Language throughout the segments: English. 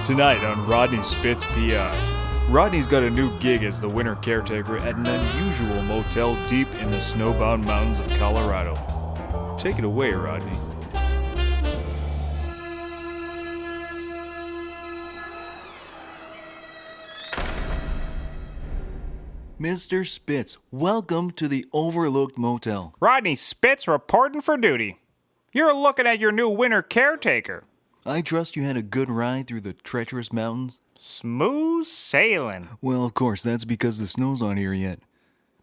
Tonight on Rodney Spitz PI. Rodney's got a new gig as the winter caretaker at an unusual motel deep in the snowbound mountains of Colorado. Take it away, Rodney. Mr. Spitz, welcome to the Overlooked Motel. Rodney Spitz reporting for duty. You're looking at your new winter caretaker. I trust you had a good ride through the treacherous mountains? Smooth sailing. Well, of course, that's because the snow's not here yet.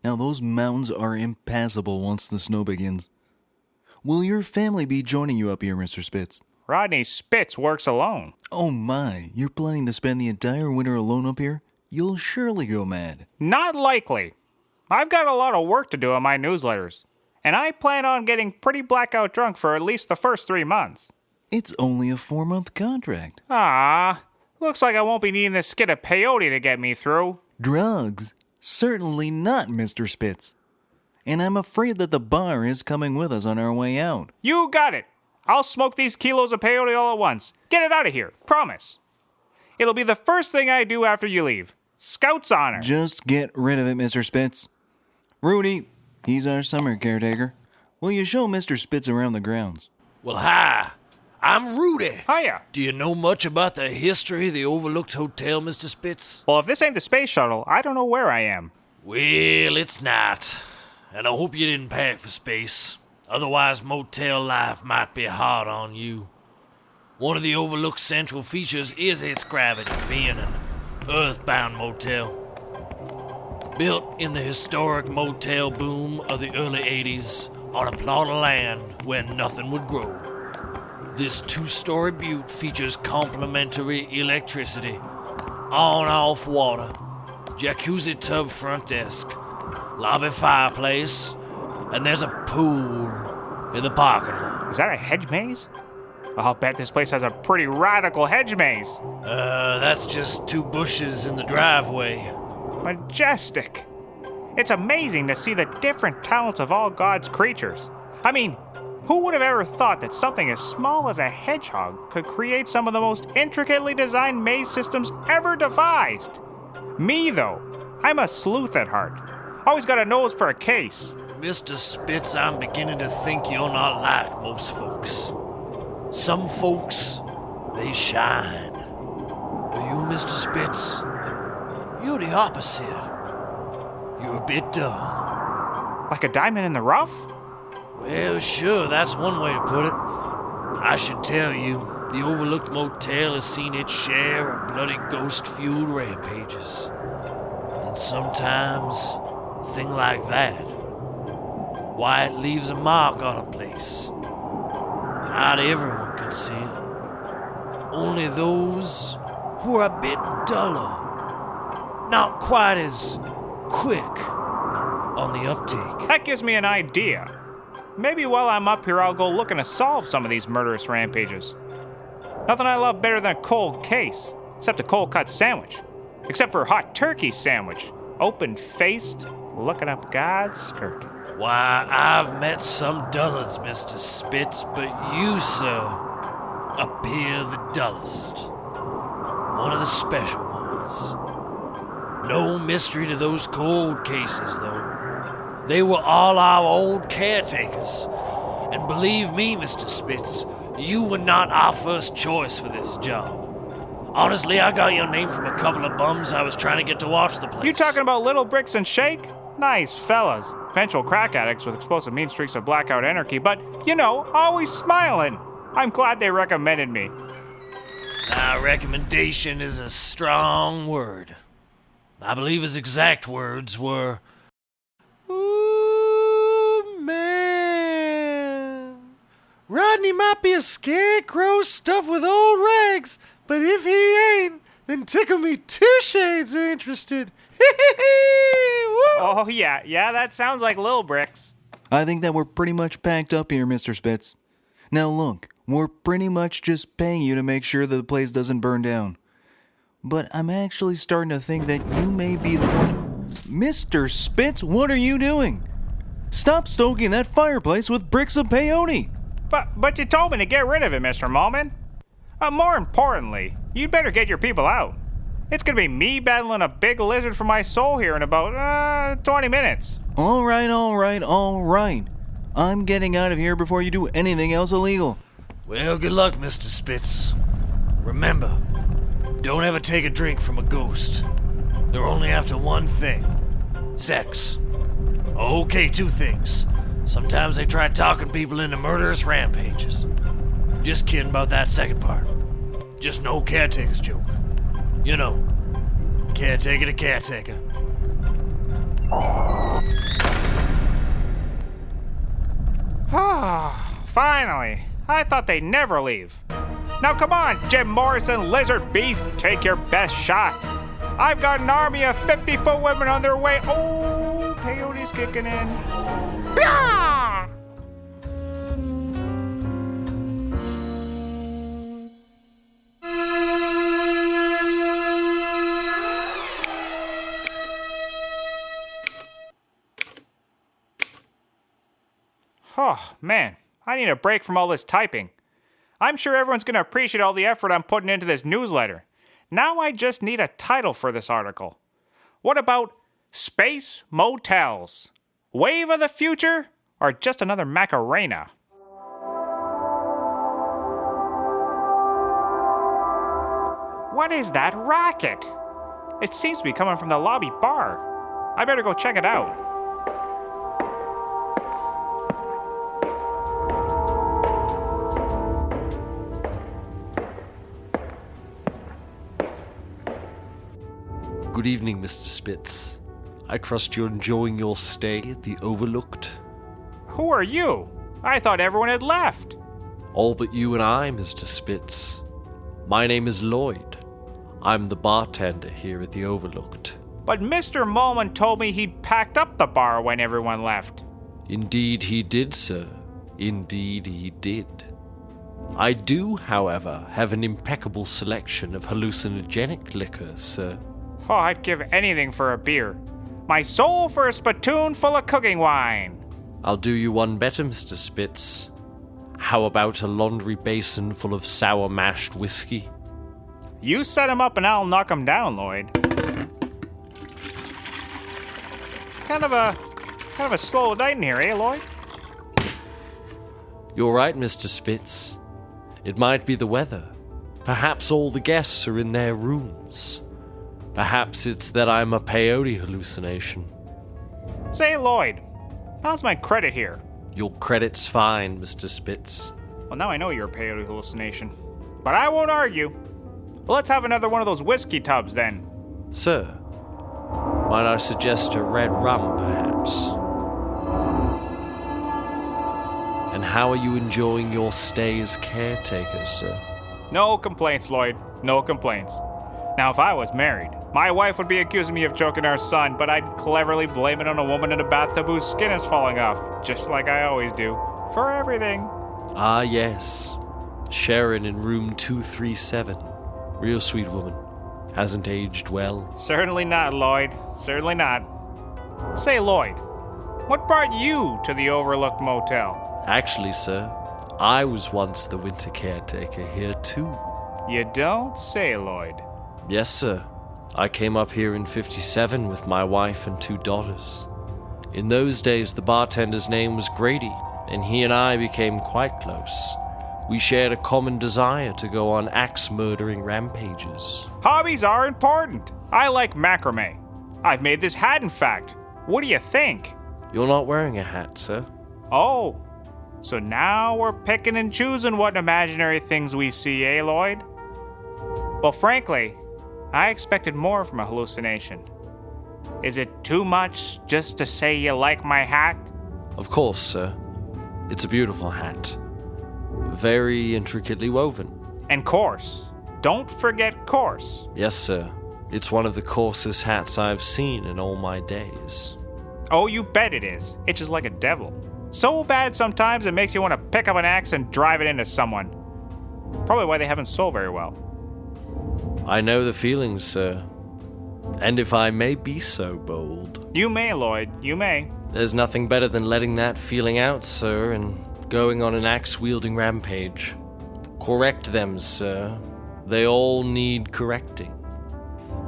Now, those mountains are impassable once the snow begins. Will your family be joining you up here, Mr. Spitz? Rodney Spitz works alone. Oh my, you're planning to spend the entire winter alone up here? You'll surely go mad. Not likely. I've got a lot of work to do on my newsletters, and I plan on getting pretty blackout drunk for at least the first 3 months. It's only a 4-month contract. Looks like I won't be needing this skid of peyote to get me through. Drugs? Certainly not, Mr. Spitz. And I'm afraid that the bar is coming with us on our way out. You got it. I'll smoke these kilos of peyote all at once. Get it out of here. Promise. It'll be the first thing I do after you leave. Scout's honor. Just get rid of it, Mr. Spitz. Rudy, he's our summer caretaker. Will you show Mr. Spitz around the grounds? Well, hi. I'm Rudy. Hiya. Do you know much about the history of the Overlooked Hotel, Mr. Spitz? Well, if this ain't the space shuttle, I don't know where I am. Well, it's not. And I hope you didn't pack for space. Otherwise, motel life might be hard on you. One of the Overlooked central features is its gravity, being an earthbound motel. Built in the historic motel boom of the early 80s on a plot of land where nothing would grow. This 2-story butte features complimentary electricity, on-off water, jacuzzi tub front desk, lobby fireplace, and there's a pool in the parking lot. Is that a hedge maze? I'll bet this place has a pretty radical hedge maze. That's just 2 bushes in the driveway. Majestic. It's amazing to see the different talents of all God's creatures. I mean, who would have ever thought that something as small as a hedgehog could create some of the most intricately designed maze systems ever devised? Me, though. I'm a sleuth at heart. Always got a nose for a case. Mr. Spitz, I'm beginning to think you're not like most folks. Some folks, they shine. But you, Mr. Spitz, you're the opposite. You're a bit dull. Like a diamond in the rough? Well, sure, that's one way to put it. I should tell you, the Overlooked Motel has seen its share of bloody ghost-fueled rampages. And sometimes, a thing like that, why, it leaves a mark on a place. Not everyone can see it. Only those who are a bit duller, not quite as quick on the uptake. That gives me an idea. Maybe while I'm up here, I'll go looking to solve some of these murderous rampages. Nothing I love better than a cold case, except a cold-cut sandwich. Except for a hot turkey sandwich, open-faced, looking up God's skirt. Why, I've met some dullards, Mr. Spitz, but you, sir, appear the dullest. One of the special ones. No mystery to those cold cases, though. They were all our old caretakers. And believe me, Mr. Spitz, you were not our first choice for this job. Honestly, I got your name from a couple of bums I was trying to get to watch the place. You talking about Little Bricks and Shake? Nice fellas. Eventual crack addicts with explosive mean streaks of blackout anarchy, but, always smiling. I'm glad they recommended me. Now, recommendation is a strong word. I believe his exact words were, "Ooh, man. Rodney might be a scarecrow stuffed with old rags, but if he ain't, then tickle me 2 shades interested." Oh, yeah, that sounds like Lil Bricks. I think that we're pretty much packed up here, Mr. Spitz. Now look, we're pretty much just paying you to make sure that the place doesn't burn down. But I'm actually starting to think that you may be the one... Mr. Spitz, what are you doing? Stop stoking that fireplace with bricks of peyote! But you told me to get rid of it, Mr. Mulman. More importantly, you'd better get your people out. It's gonna be me battling a big lizard for my soul here in about, 20 minutes. All right. I'm getting out of here before you do anything else illegal. Well, good luck, Mr. Spitz. Remember, don't ever take a drink from a ghost. They're only after one thing. Sex. Okay, two things. Sometimes they try talking people into murderous rampages. Just kidding about that second part. Just no caretaker's joke. You know, caretaker to caretaker. Finally. I thought they'd never leave. Now come on, Jim Morrison, Lizard Beast, take your best shot. I've got an army of 50-foot women on their way. Oh, peyote's kicking in. Pyah! Oh, man, I need a break from all this typing. I'm sure everyone's going to appreciate all the effort I'm putting into this newsletter. Now I just need a title for this article. What about Space Motels? Wave of the future? Or just another Macarena? What is that racket? It seems to be coming from the lobby bar. I better go check it out. Good evening, Mr. Spitz. I trust you're enjoying your stay at the Overlooked. Who are you? I thought everyone had left. All but you and I, Mr. Spitz. My name is Lloyd. I'm the bartender here at the Overlooked. But Mr. Mulman told me he'd packed up the bar when everyone left. Indeed he did, sir. Indeed he did. I do, however, have an impeccable selection of hallucinogenic liquor, sir. Oh, I'd give anything for a beer. My soul for a spittoon full of cooking wine. I'll do you one better, Mr. Spitz. How about a laundry basin full of sour mashed whiskey? You set him up and I'll knock him down, Lloyd. Kind of a slow night in here, eh, Lloyd? You're right, Mr. Spitz. It might be the weather. Perhaps all the guests are in their rooms. Perhaps it's that I'm a peyote hallucination. Say, Lloyd, how's my credit here? Your credit's fine, Mr. Spitz. Well, now I know you're a peyote hallucination. But I won't argue. Let's have another one of those whiskey tubs, then. Sir, might I suggest a red rum, perhaps? And how are you enjoying your stay as caretaker, sir? No complaints, Lloyd. No complaints. Now, if I was married, my wife would be accusing me of choking our son, but I'd cleverly blame it on a woman in a bathtub whose skin is falling off, just like I always do, for everything. Ah, yes. Sharon in room 237. Real sweet woman. Hasn't aged well. Certainly not, Lloyd. Certainly not. Say, Lloyd, what brought you to the Overlooked Motel? Actually, sir, I was once the winter caretaker here, too. You don't say, Lloyd. Yes, sir. I came up here in 57 with my wife and 2 daughters. In those days, the bartender's name was Grady, and he and I became quite close. We shared a common desire to go on axe-murdering rampages. Hobbies are important. I like macrame. I've made this hat, in fact. What do you think? You're not wearing a hat, sir. Oh, so now we're picking and choosing what imaginary things we see, eh, Lloyd? Well, frankly, I expected more from a hallucination. Is it too much just to say you like my hat? Of course, sir. It's a beautiful hat. Very intricately woven. And coarse. Don't forget coarse. Yes, sir. It's one of the coarsest hats I've seen in all my days. Oh, you bet it is. Itches like a devil. So bad sometimes it makes you want to pick up an axe and drive it into someone. Probably why they haven't sold very well. I know the feelings, sir. And if I may be so bold... You may, Lloyd. You may. There's nothing better than letting that feeling out, sir, and going on an axe-wielding rampage. Correct them, sir. They all need correcting.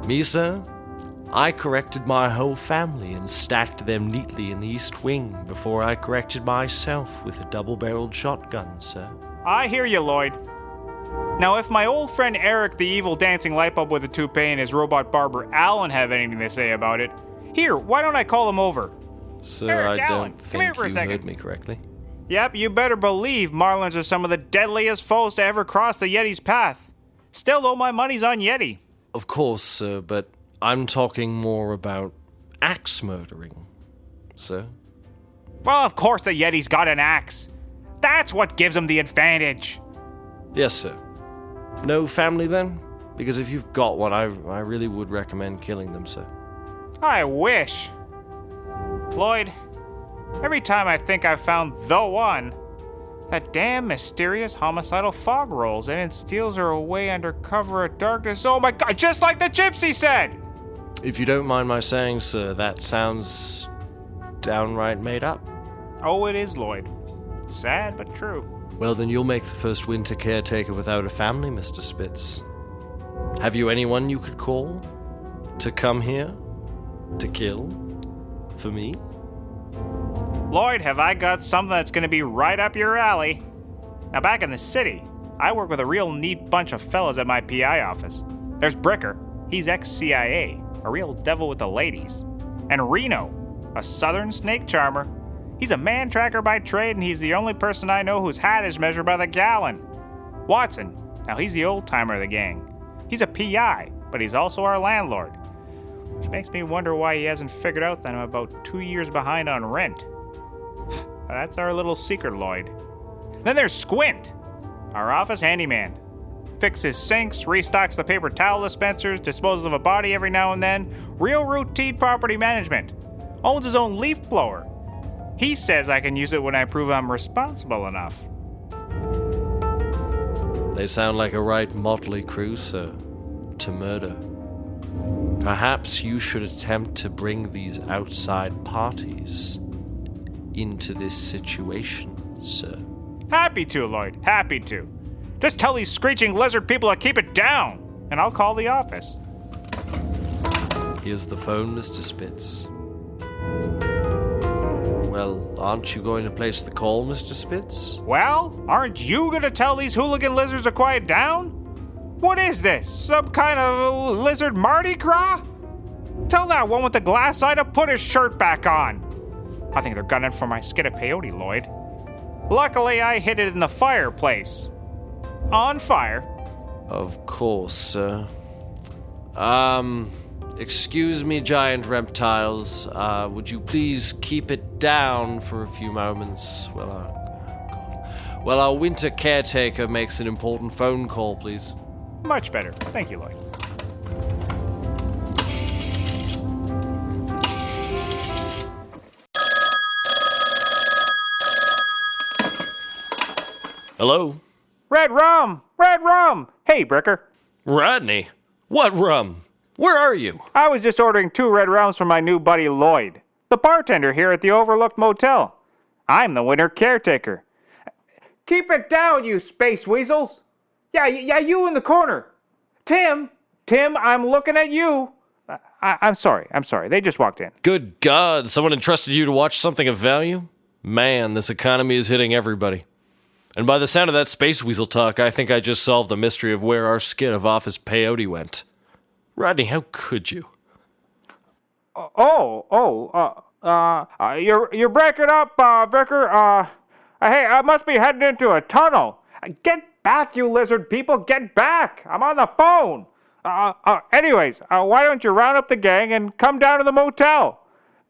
Me, sir? I corrected my whole family and stacked them neatly in the east wing before I corrected myself with a double-barreled shotgun, sir. I hear you, Lloyd. Now, if my old friend Eric, the evil dancing light bulb with a toupee, and his robot barber Alan have anything to say about it, here, why don't I call them over? Sir, Eric, I Alan, don't come here think for a you second. heard me correctly. Yep, you better believe Marlins are some of the deadliest foes to ever cross the Yeti's path. Still, though, my money's on Yeti. Of course, sir, but I'm talking more about axe murdering, sir. Well, of course the Yeti's got an axe. That's what gives him the advantage. Yes, sir. No family, then? Because if you've got one, I really would recommend killing them, sir. I wish. Lloyd, every time I think I've found the one, that damn mysterious homicidal fog rolls in and steals her away under cover of darkness. Oh my god, just like the gypsy said! If you don't mind my saying, sir, that sounds downright made up. Oh, it is, Lloyd. Sad but true. Well, then you'll make the first winter caretaker without a family, Mr. Spitz. Have you anyone you could call to come here to kill for me? Lloyd, have I got something that's gonna be right up your alley? Now, back in the city, I work with a real neat bunch of fellas at my PI office. There's Bricker, he's ex-CIA, a real devil with the ladies. And Reno, a southern snake charmer. He's a man tracker by trade, and he's the only person I know whose hat is measured by the gallon. Watson, now he's the old-timer of the gang. He's a PI, but he's also our landlord. Which makes me wonder why he hasn't figured out that I'm about 2 years behind on rent. That's our little secret, Lloyd. Then there's Squint, our office handyman. Fixes sinks, restocks the paper towel dispensers, disposes of a body every now and then. Real routine property management. Owns his own leaf blower. He says I can use it when I prove I'm responsible enough. They sound like a right motley crew, sir, to murder. Perhaps you should attempt to bring these outside parties into this situation, sir. Happy to, Lloyd. Happy to. Just tell these screeching lizard people to keep it down, and I'll call the office. Here's the phone, Mr. Spitz. Well, aren't you going to place the call, Mr. Spitz? Well, aren't you gonna tell these hooligan lizards to quiet down? What is this? Some kind of lizard Mardi Gras? Tell that one with the glass eye to put his shirt back on. I think they're gunning for my skid of peyote, Lloyd. Luckily, I hid it in the fireplace. On fire. Of course, sir. Excuse me, giant reptiles. Would you please keep it down for a few moments? Well, our winter caretaker makes an important phone call, please. Much better. Thank you, Lloyd. Hello? Red rum! Red rum! Hey, Bricker. Rodney? What rum? Where are you? I was just ordering 2 red rums for my new buddy Lloyd, the bartender here at the Overlooked Motel. I'm the winter caretaker. Keep it down, you space weasels! Yeah, you in the corner. Tim, I'm looking at you. I'm sorry. They just walked in. Good God, someone entrusted you to watch something of value? Man, this economy is hitting everybody. And by the sound of that space weasel talk, I think I just solved the mystery of where our skid of office peyote went. Rodney, how could you? You're breaking up, Vicar. Hey, I must be heading into a tunnel. Get back, you lizard people, get back! I'm on the phone. Anyways, why don't you round up the gang and come down to the motel?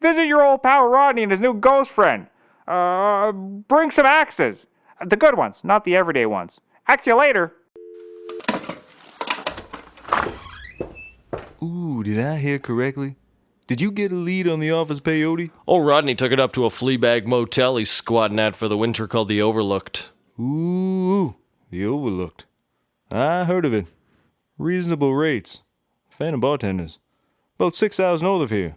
Visit your old pal Rodney and his new ghost friend. Bring some axes. The good ones, not the everyday ones. Axe you later. Ooh, did I hear correctly? Did you get a lead on the office peyote? Old Rodney took it up to a fleabag motel he's squatting at for the winter called the Overlooked. Ooh, the Overlooked. I heard of it. Reasonable rates. Phantom bartenders. About 6 hours north of here.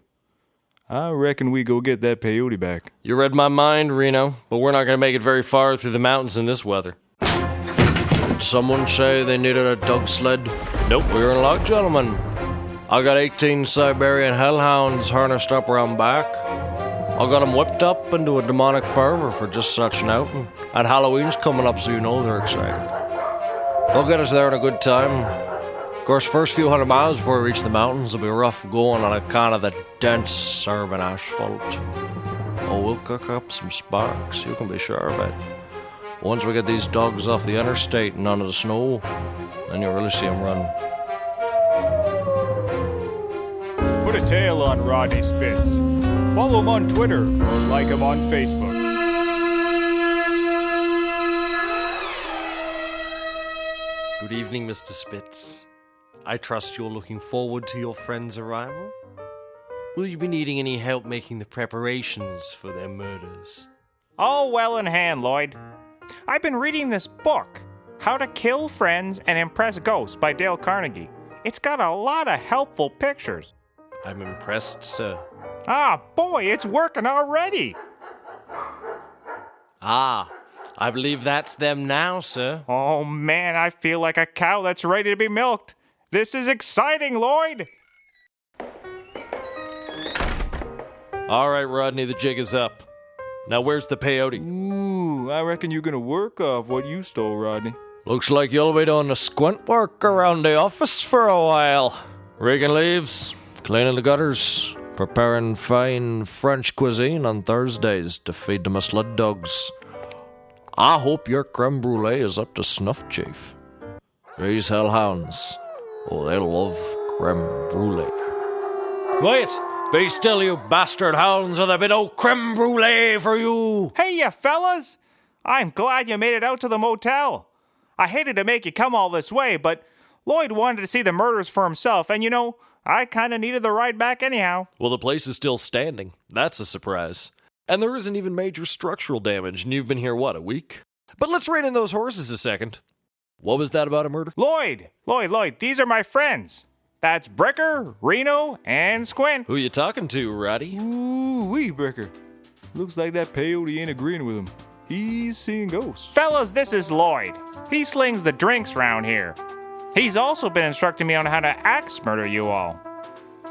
I reckon we go get that peyote back. You read my mind, Reno, but we're not going to make it very far through the mountains in this weather. The Did someone say they needed a dog sled? Nope, we're in luck, gentlemen. I got 18 Siberian hellhounds harnessed up around back. I got them whipped up into a demonic fervor for just such an outing. And Halloween's coming up, so you know they're excited. They'll get us there in a good time. Of course, first few 100 miles before we reach the mountains will be rough going on account of the dense urban asphalt. Oh, we'll cook up some sparks, you can be sure of it. Once we get these dogs off the interstate and onto the snow, then you'll really see them run. Put a tail on Rodney Spitz. Follow him on Twitter or like him on Facebook. Good evening, Mr. Spitz. I trust you're looking forward to your friend's arrival? Will you be needing any help making the preparations for their murders? All well in hand, Lloyd. I've been reading this book, How to Kill Friends and Impress Ghosts by Dale Carnegie. It's got a lot of helpful pictures. I'm impressed, sir. Ah, boy, it's working already. Ah, I believe that's them now, sir. Oh, man, I feel like a cow that's ready to be milked. This is exciting, Lloyd. All right, Rodney, the jig is up. Now where's the peyote? Ooh, I reckon you're gonna work off what you stole, Rodney. Looks like you'll be doing the squint work around the office for a while. Raking leaves, cleaning the gutters, preparing fine French cuisine on Thursdays to feed to my sled dogs. I hope your creme brulee is up to snuff, Chief. These hellhounds, oh, they love creme brulee. Quiet! Be still, you bastard hounds, or there'll be no creme brulee for you! Hey, you fellas! I'm glad you made it out to the motel. I hated to make you come all this way, but Lloyd wanted to see the murders for himself, and I kinda needed the ride back anyhow. Well, the place is still standing. That's a surprise. And there isn't even major structural damage, and you've been here, what, a week? But let's rein in those horses a second. What was that about a murder? Lloyd, these are my friends. That's Bricker, Reno, and Squint. Who you talking to, Roddy? Ooh-wee, Bricker. Looks like that peyote ain't agreeing with him. He's seeing ghosts. Fellas, this is Lloyd. He slings the drinks round here. He's also been instructing me on how to axe murder you all.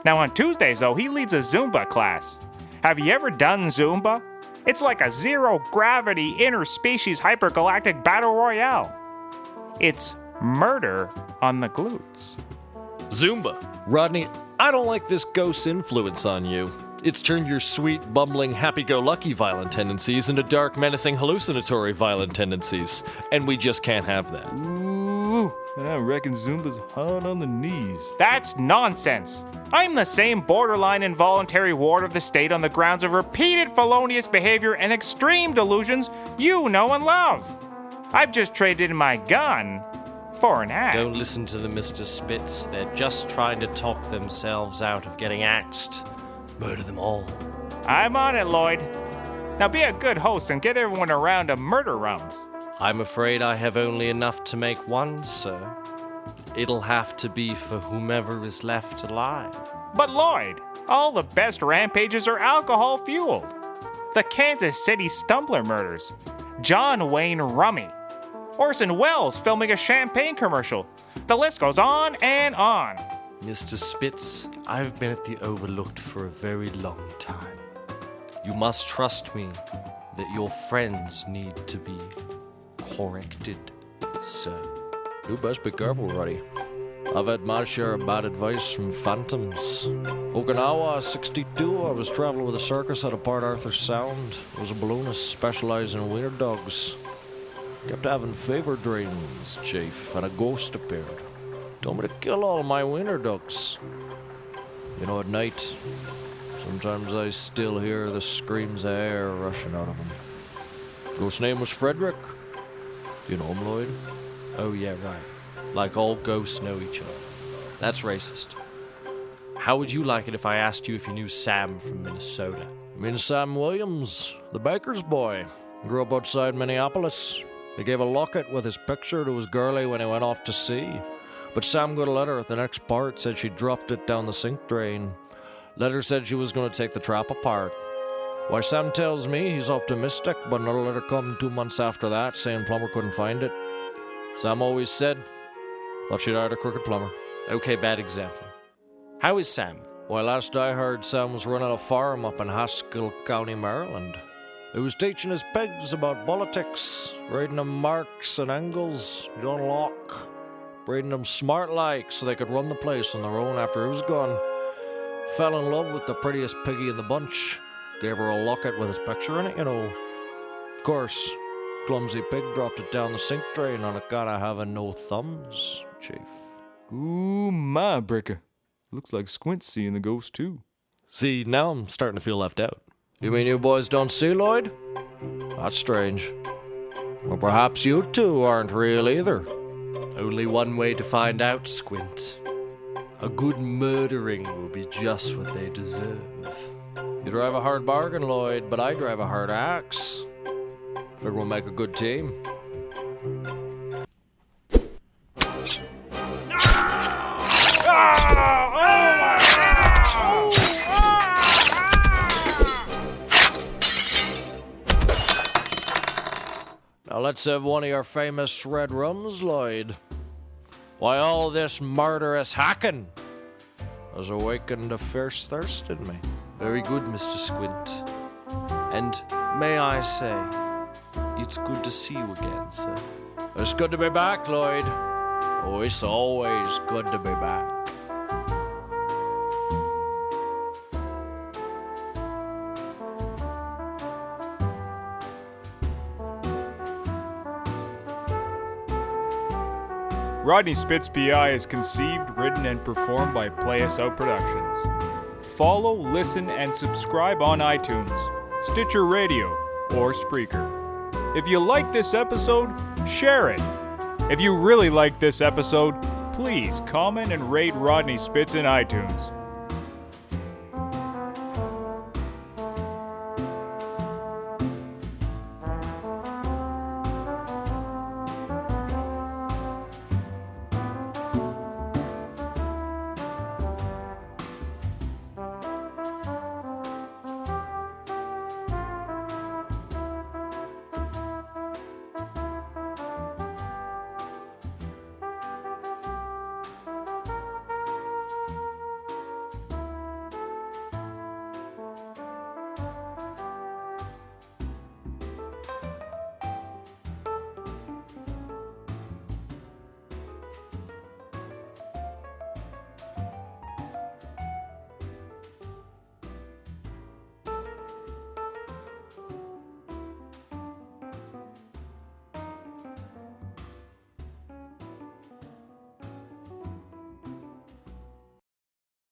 Now on Tuesdays, though, he leads a Zumba class. Have you ever done Zumba? It's like a zero-gravity interspecies hypergalactic battle royale. It's murder on the glutes. Zumba. Rodney, I don't like this ghost's influence on you. It's turned your sweet, bumbling, happy-go-lucky violent tendencies into dark, menacing, hallucinatory violent tendencies. And we just can't have that. Ooh, I reckon Zumba's hot on the knees. That's nonsense. I'm the same borderline involuntary ward of the state on the grounds of repeated felonious behavior and extreme delusions you know and love. I've just traded in my gun for an axe. Don't listen to them, Mr. Spitz. They're just trying to talk themselves out of getting axed. Murder them all. I'm on it, Lloyd. Now be a good host and get everyone around to murder rums. I'm afraid I have only enough to make one, sir. It'll have to be for whomever is left alive. But Lloyd, all the best rampages are alcohol-fueled. The Kansas City Stumbler murders. John Wayne Rummy. Orson Welles filming a champagne commercial. The list goes on and on. Mr. Spitz, I've been at the Overlooked for a very long time. You must trust me that your friends need to be corrected, sir. You best be careful, Ruddy. I've had my share of bad advice from phantoms. Okinawa, 62, I was traveling with a circus out of Port Arthur Sound. I was a balloonist specializing in wiener dogs. Kept having fever dreams, Chief, and a ghost appeared. Told me to kill all my wiener ducks. You know, at night, sometimes I still hear the screams of air rushing out of him. Ghost's name was Frederick. You know him, Lloyd? Oh, yeah, right. Like all ghosts know each other. That's racist. How would you like it if I asked you if you knew Sam from Minnesota? I mean Sam Williams, the baker's boy. Grew up outside Minneapolis. He gave a locket with his picture to his girlie when he went off to sea. But Sam got a letter at the next part, said she dropped it down the sink drain. Letter said she was going to take the trap apart. Why, Sam tells me he's optimistic, but another letter come 2 months after that saying plumber couldn't find it. Sam always said, thought she'd hired a crooked plumber. Okay, bad example. How is Sam? Well, last I heard, Sam was running a farm up in Haskell County, Maryland. He was teaching his pigs about politics, reading them marks and angles, John Locke, breeding them smart like so they could run the place on their own after he was gone. Fell in love with the prettiest piggy in the bunch. Gave her a locket with his picture in it, you know. Of course, clumsy pig dropped it down the sink drain on account of having no thumbs, Chief. Ooh, my bricker. Looks like Squint's seeing the ghost too. See, now I'm starting to feel left out. You mean you boys don't see Lloyd? That's strange. Well, perhaps you two aren't real either. Only one way to find out, Squint. A good murdering will be just what they deserve. You drive a hard bargain, Lloyd, but I drive a hard axe. Figure we'll make a good team. Now let's have one of your famous red rums, Lloyd. Why all this murderous hacking has awakened a fierce thirst in me. Very good, Mr. Squint. And may I say, it's good to see you again, sir. It's good to be back, Lloyd. Oh, it's always good to be back. Rodney Spitz PI is conceived, written, and performed by Play Us Out Productions. Follow, listen, and subscribe on iTunes, Stitcher Radio, or Spreaker. If you like this episode, share it. If you really like this episode, please comment and rate Rodney Spitz in iTunes.